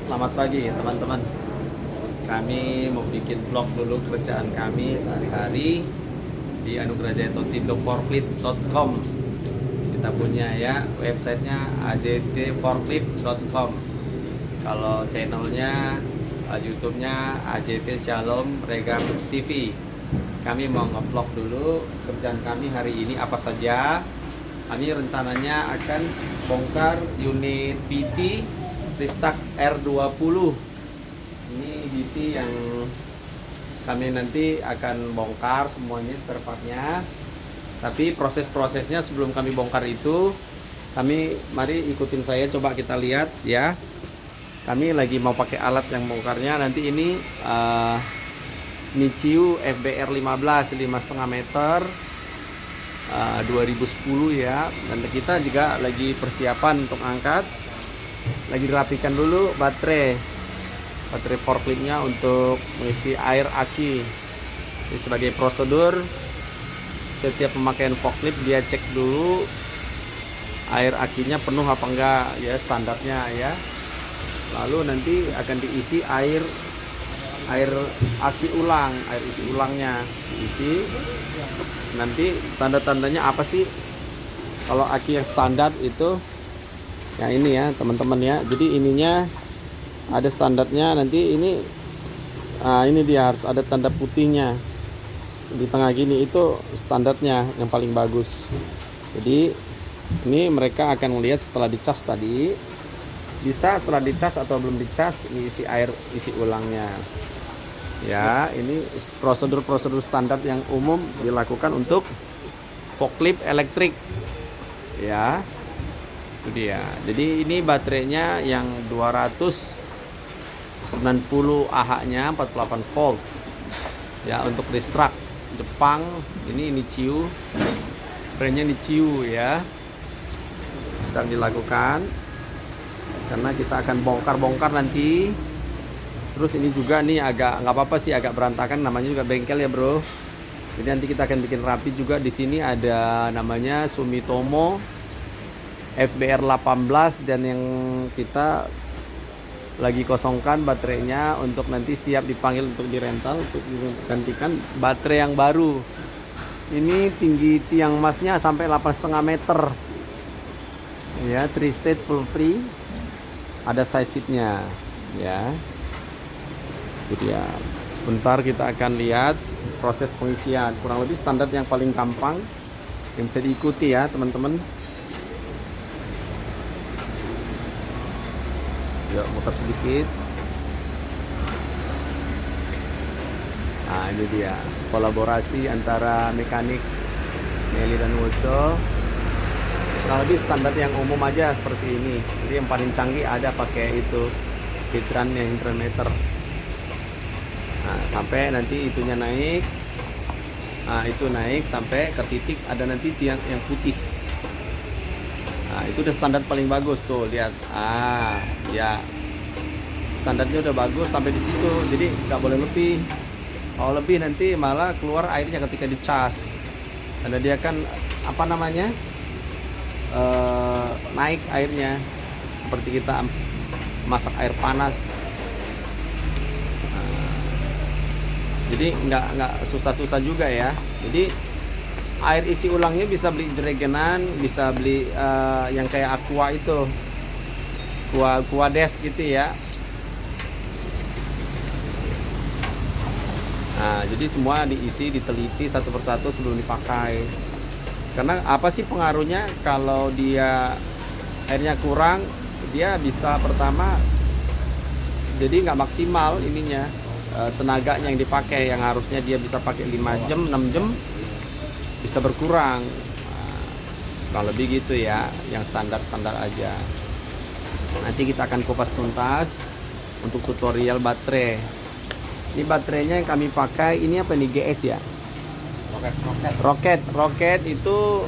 Selamat pagi teman-teman. Kami mau bikin vlog dulu kerjaan kami sehari-hari di anugerahjayatoti.forklift.com. Kita punya ya websitenya ajtforklift.com. Kalau channelnya YouTube-nya AJT Shalom Regam TV. Kami mau nge-vlog dulu kerjaan kami hari ini apa saja. Kami rencananya akan bongkar unit BT Ristak R20. Ini BT yang kami nanti akan bongkar semuanya spare partnya. Tapi proses-prosesnya sebelum kami bongkar itu, mari ikutin saya, coba kita lihat ya. Kami lagi mau pakai alat yang bongkarnya. Nanti ini Nichiu FBR 15 5,5 meter 2010 ya. Dan kita juga lagi persiapan untuk angkat. Lagi dirapikan dulu baterai forklifnya untuk mengisi air aki. Jadi sebagai prosedur setiap pemakaian forklift dia cek dulu air akinya penuh apa enggak ya, standarnya ya. Lalu nanti akan diisi air aki ulang, air isi ulangnya diisi. Nanti tanda-tandanya apa sih kalau aki yang standar itu? Ya ini ya teman-teman ya. Jadi ininya ada standarnya, nanti ini dia harus ada tanda putihnya di tengah gini, itu standarnya yang paling bagus. Jadi ini mereka akan melihat setelah dicas tadi, bisa setelah dicas atau belum dicas, ini isi air isi ulangnya ya. Ini prosedur standar yang umum dilakukan untuk forklift elektrik ya. Itu dia. Jadi ini baterainya yang 290 Ah-nya 48 volt ya, untuk Ristak Jepang. Ini Nichiu, brandnya Nichiu ya. Sedang dilakukan karena kita akan bongkar nanti. Terus ini juga nih agak nggak apa-apa sih, agak berantakan, namanya juga bengkel ya bro. Jadi nanti kita akan bikin rapi juga. Di sini ada namanya Sumitomo FBR 18, dan yang kita lagi kosongkan baterainya untuk nanti siap dipanggil untuk dirental untuk digantikan baterai yang baru. Ini tinggi tiang masnya sampai 8,5 meter ya, 3 state full free, ada side seatnya ya. Jadi ya sebentar kita akan lihat proses pengisian, kurang lebih standar yang paling gampang yang bisa diikuti ya teman-teman. Yuk muter sedikit. Nah ini dia kolaborasi antara mekanik Meli dan Woco. Kurang lebih standar yang umum aja seperti ini. Jadi yang paling canggih ada pakai itu filtrannya, hydrometer. Nah sampai nanti itunya naik. Nah itu naik sampai ke titik ada nanti tiang yang putih. Nah itu udah standar paling bagus tuh, lihat. Ya standarnya udah bagus sampai di situ. Jadi nggak boleh lebih. Kalau lebih nanti malah keluar airnya ketika dicas. Karena dia kan apa namanya naik airnya seperti kita masak air panas. Jadi nggak susah-susah juga ya. Jadi air isi ulangnya bisa beli Dragonan, bisa beli yang kayak Aqua itu, Aqua Des gitu ya. Nah jadi semua diisi, diteliti satu persatu sebelum dipakai. Karena apa sih pengaruhnya kalau dia airnya kurang, dia bisa pertama jadi nggak maksimal ininya, tenaganya yang dipakai, yang harusnya dia bisa pakai 5 jam 6 jam bisa berkurang. Kurang lebih gitu ya, yang standar aja. Nanti kita akan kupas tuntas untuk tutorial baterai. Ini baterainya yang kami pakai ini apa nih, GS ya, Rocket itu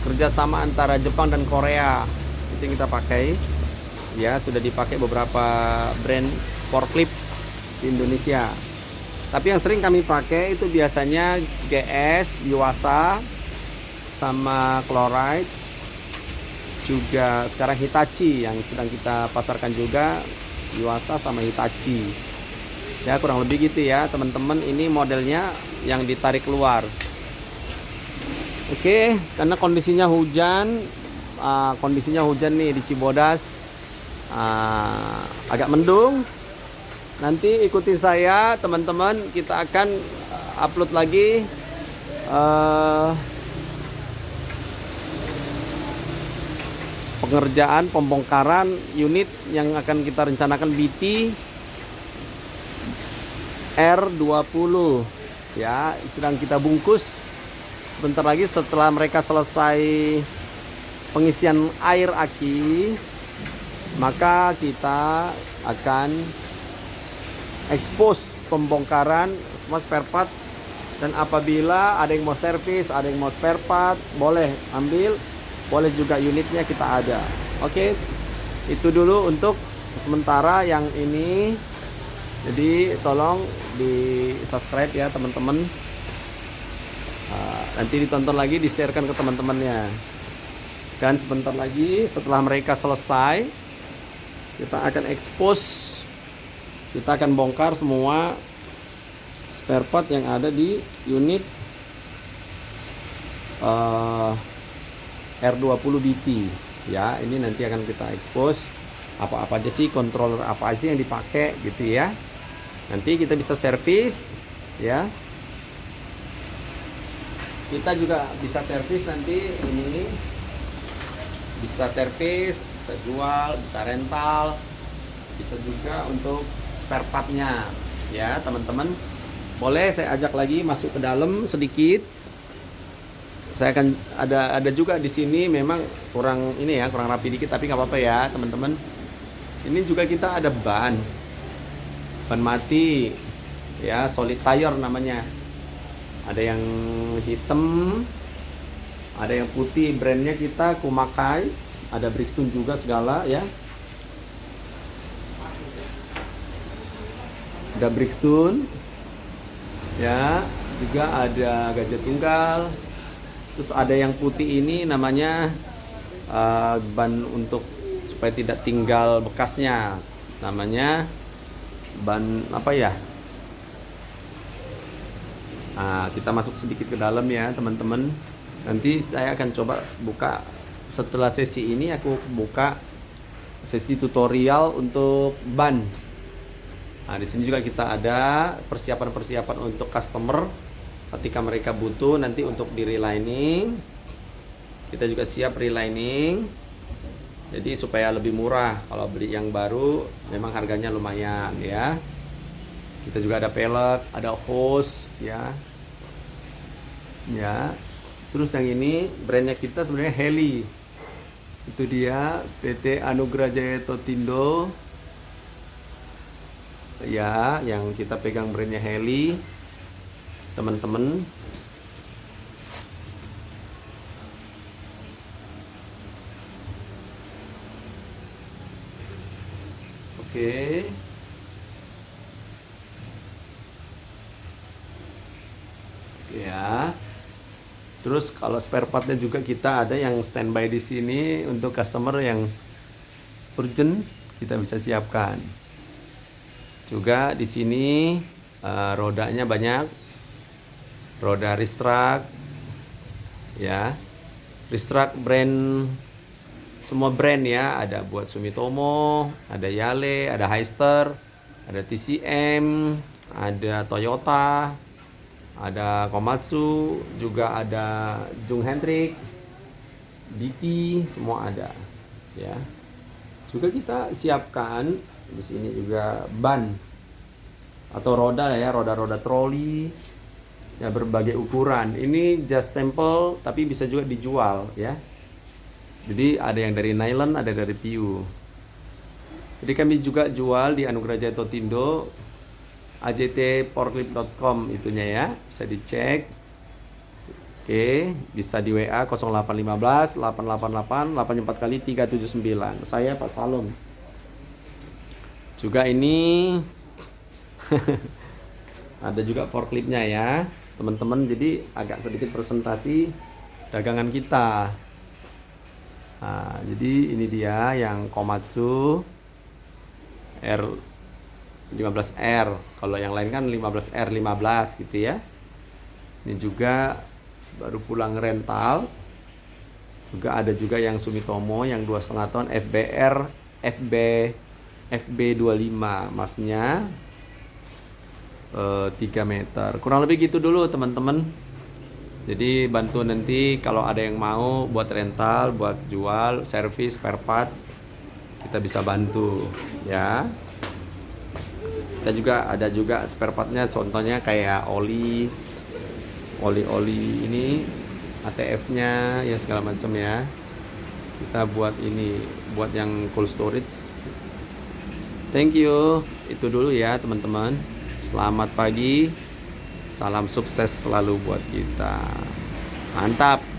kerjasama antara Jepang dan Korea, itu yang kita pakai ya. Sudah dipakai beberapa brand forklift di Indonesia. Tapi yang sering kami pakai itu biasanya GS, Yuasa, sama Chloride. Juga sekarang Hitachi yang sedang kita pasarkan juga. Yuasa sama Hitachi. Ya kurang lebih gitu ya teman-teman. Ini modelnya yang ditarik keluar. Oke, karena kondisinya hujan nih di Cibodas, agak mendung. Nanti ikutin saya teman-teman, kita akan upload lagi pengerjaan pembongkaran unit yang akan kita rencanakan BT R20 ya, sedang kita bungkus. Sebentar lagi setelah mereka selesai pengisian air aki, maka kita akan expose pembongkaran semua spare part. Dan apabila ada yang mau servis, ada yang mau spare part, boleh ambil, boleh juga unitnya kita ada. Oke, itu dulu untuk sementara yang ini. Jadi tolong di subscribe ya teman-teman. Nanti ditonton lagi, di-sharekan ke teman-temannya. Dan sebentar lagi setelah mereka selesai, kita akan expose, kita akan bongkar semua spare part yang ada di unit R20 BT ya. Ini nanti akan kita expose apa-apa aja sih, controller apa sih yang dipakai gitu ya. Nanti kita bisa servis ya. Kita juga bisa servis nanti, ini bisa servis, bisa jual, bisa rental, bisa juga untuk spare partnya ya teman-teman. Boleh saya ajak lagi masuk ke dalam sedikit. Saya akan ada juga di sini, memang kurang ini ya, kurang rapi dikit, tapi nggak apa-apa ya teman-teman. Ini juga kita ada ban mati ya, solid tire namanya. Ada yang hitam, ada yang putih, brandnya kita Kumakai, ada Bridgestone juga segala ya. Ada Bridgestone ya, juga ada Gajah Tunggal. Terus ada yang putih ini namanya ban untuk supaya tidak tinggal bekasnya, namanya ban apa ya. Kita masuk sedikit ke dalam ya teman-teman. Nanti saya akan coba buka setelah sesi ini, aku buka sesi tutorial untuk ban. Di sini juga kita ada persiapan-persiapan untuk customer ketika mereka butuh nanti untuk di relining. Kita juga siap relining. Jadi supaya lebih murah. Kalau beli yang baru memang harganya lumayan ya. Kita juga ada pelek, ada hose ya. Ya. Terus yang ini brandnya kita sebenarnya Heli. Itu dia PT Anugrah Jaya Totindo. Ya, yang kita pegang brandnya Heli. Teman-teman. Oke. Ya. Terus kalau spare partnya juga kita ada yang standby di sini untuk customer yang urgent, kita bisa siapkan. Juga di sini rodanya banyak, roda Ristrac, ya, Ristrac brand, semua brand ya, ada buat Sumitomo, ada Yale, ada Hyster, ada TCM, ada Toyota, ada Komatsu, juga ada Jung Hendrik, DT, semua ada, ya. Juga kita siapkan di sini juga ban atau roda ya, roda-roda troli ya, berbagai ukuran. Ini just sampel tapi bisa juga dijual ya. Jadi ada yang dari nylon, ada dari PU. Jadi kami juga jual di Anugrah Jaya Totindo, ajtforklift.com itunya ya, bisa dicek. Oke, bisa di WA 0815 888 84 kali 379. Saya Pak Salom. Juga ini ada juga forkliftnya ya teman-teman. Jadi agak sedikit presentasi dagangan kita. Jadi ini dia yang Komatsu R15R. Kalau yang lain kan 15R15 gitu ya. Ini juga baru pulang rental. Juga ada juga yang Sumitomo yang 2,5 ton FB25 masnya 3 meter. Kurang lebih gitu dulu teman-teman. Jadi bantu nanti kalau ada yang mau buat rental, buat jual, servis, spare part, kita bisa bantu ya. Kita juga ada juga spare partnya, contohnya kayak oli ini, ATF-nya ya segala macam ya. Kita buat ini, buat yang cold storage. Thank you. Itu dulu ya teman-teman. Selamat pagi. Salam sukses selalu buat kita. Mantap.